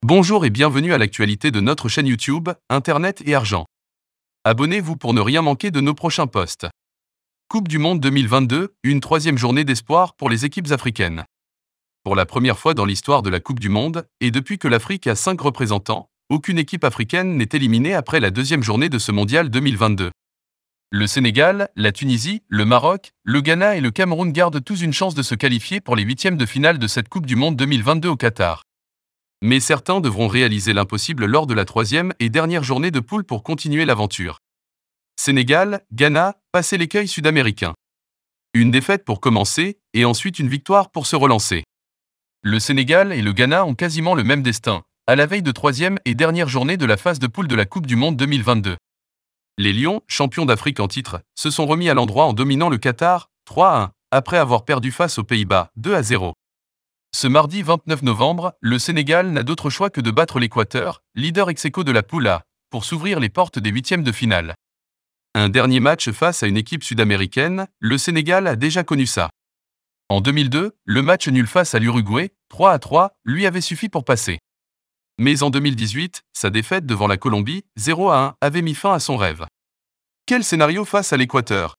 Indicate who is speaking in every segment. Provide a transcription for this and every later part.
Speaker 1: Bonjour et bienvenue à l'actualité de notre chaîne YouTube, Internet et Argent. Abonnez-vous pour ne rien manquer de nos prochains posts. Coupe du Monde 2022, une troisième journée d'espoir pour les équipes africaines. Pour la première fois dans l'histoire de la Coupe du Monde, et depuis que l'Afrique a 5 représentants, aucune équipe africaine n'est éliminée après la deuxième journée de ce mondial 2022. Le Sénégal, la Tunisie, le Maroc, le Ghana et le Cameroun gardent tous une chance de se qualifier pour les huitièmes de finale de cette Coupe du Monde 2022 au Qatar. Mais certains devront réaliser l'impossible lors de la troisième et dernière journée de poule pour continuer l'aventure. Sénégal, Ghana, passer l'écueil sud-américain. Une défaite pour commencer, et ensuite une victoire pour se relancer. Le Sénégal et le Ghana ont quasiment le même destin, à la veille de troisième et dernière journée de la phase de poule de la Coupe du Monde 2022. Les Lions, champions d'Afrique en titre, se sont remis à l'endroit en dominant le Qatar, 3-1, après avoir perdu face aux Pays-Bas, 2-0. Ce mardi 29 novembre, le Sénégal n'a d'autre choix que de battre l'Équateur, leader ex-aequo de la poule A, pour s'ouvrir les portes des huitièmes de finale. Un dernier match face à une équipe sud-américaine, le Sénégal a déjà connu ça. En 2002, le match nul face à l'Uruguay, 3-3, lui avait suffi pour passer. Mais en 2018, sa défaite devant la Colombie, 0-1, avait mis fin à son rêve. Quel scénario face à l'Équateur?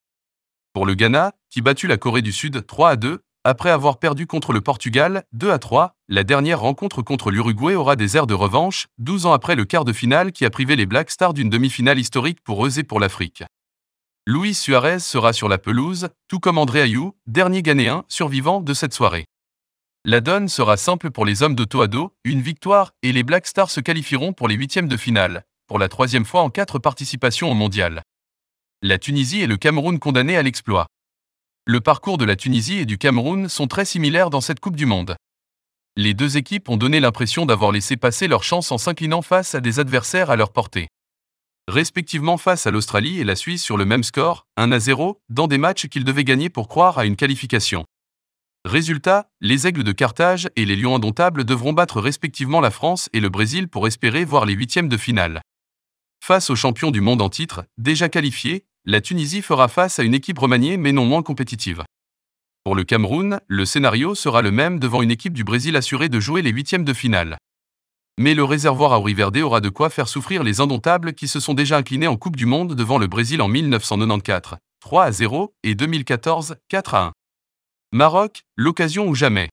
Speaker 1: Pour le Ghana, qui battu la Corée du Sud 3-2, après avoir perdu contre le Portugal, 2-3, la dernière rencontre contre l'Uruguay aura des airs de revanche, 12 ans après le quart de finale qui a privé les Black Stars d'une demi-finale historique pour eux et pour l'Afrique. Luis Suarez sera sur la pelouse, tout comme André Ayew, dernier Ghanéen survivant de cette soirée. La donne sera simple pour les hommes de Toado, une victoire et les Black Stars se qualifieront pour les huitièmes de finale, pour la troisième fois en 4 participations au mondial. La Tunisie et le Cameroun condamnés à l'exploit. Le parcours de la Tunisie et du Cameroun sont très similaires dans cette Coupe du Monde. Les deux équipes ont donné l'impression d'avoir laissé passer leur chance en s'inclinant face à des adversaires à leur portée. Respectivement face à l'Australie et la Suisse sur le même score, 1-0, dans des matchs qu'ils devaient gagner pour croire à une qualification. Résultat, les Aigles de Carthage et les Lions indomptables devront battre respectivement la France et le Brésil pour espérer voir les huitièmes de finale. Face aux champions du monde en titre, déjà qualifiés, la Tunisie fera face à une équipe remaniée mais non moins compétitive. Pour le Cameroun, le scénario sera le même devant une équipe du Brésil assurée de jouer les huitièmes de finale. Mais le réservoir à Auriverde aura de quoi faire souffrir les indomptables qui se sont déjà inclinés en Coupe du Monde devant le Brésil en 1994, 3-0, et 2014, 4-1. Maroc, l'occasion ou jamais.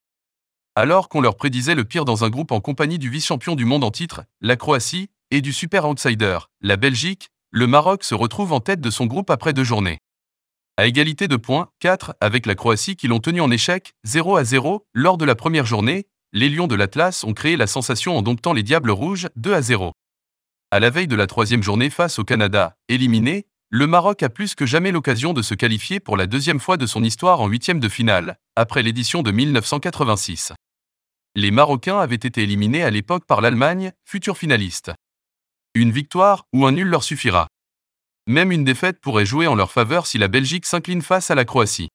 Speaker 1: Alors qu'on leur prédisait le pire dans un groupe en compagnie du vice-champion du monde en titre, la Croatie, et du super outsider, la Belgique, le Maroc se retrouve en tête de son groupe après 2 journées. À égalité de points, 4, avec la Croatie qui l'ont tenu en échec, 0-0, lors de la première journée, les Lions de l'Atlas ont créé la sensation en domptant les Diables Rouges, 2-0. À la veille de la troisième journée face au Canada, éliminé, le Maroc a plus que jamais l'occasion de se qualifier pour la deuxième fois de son histoire en huitième de finale, après l'édition de 1986. Les Marocains avaient été éliminés à l'époque par l'Allemagne, futur finaliste. Une victoire ou un nul leur suffira. Même une défaite pourrait jouer en leur faveur si la Belgique s'incline face à la Croatie.